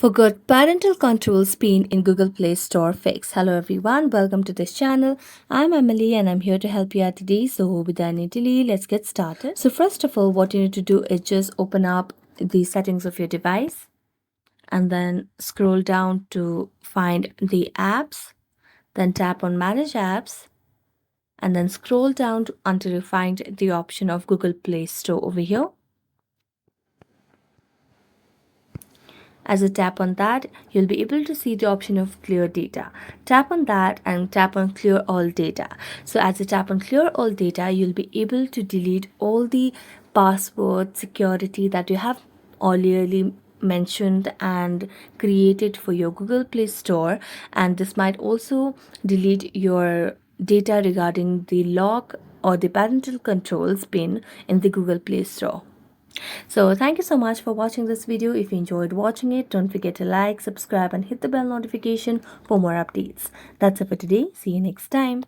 Forgot parental controls PIN in Google Play Store fix. Hello everyone, welcome to this channel. I'm Emily and I'm here to help you out today. So without any delay, let's get started. So first of all, what you need to do is just open up the settings of your device and then scroll down to find the apps. Then tap on manage apps and then scroll down until you find the option of Google Play Store over here. As you tap on that, you'll be able to see the option of clear data. Tap on that and tap on clear all data. So as you tap on clear all data, you'll be able to delete all the password security that you have earlierly mentioned and created for your Google Play Store, and this might also delete your data regarding the lock or the parental controls pin in the Google Play Store. So thank you so much for watching this video. If you enjoyed watching it, don't forget to like, subscribe and hit the bell notification for more updates. That's it for today. See you next time.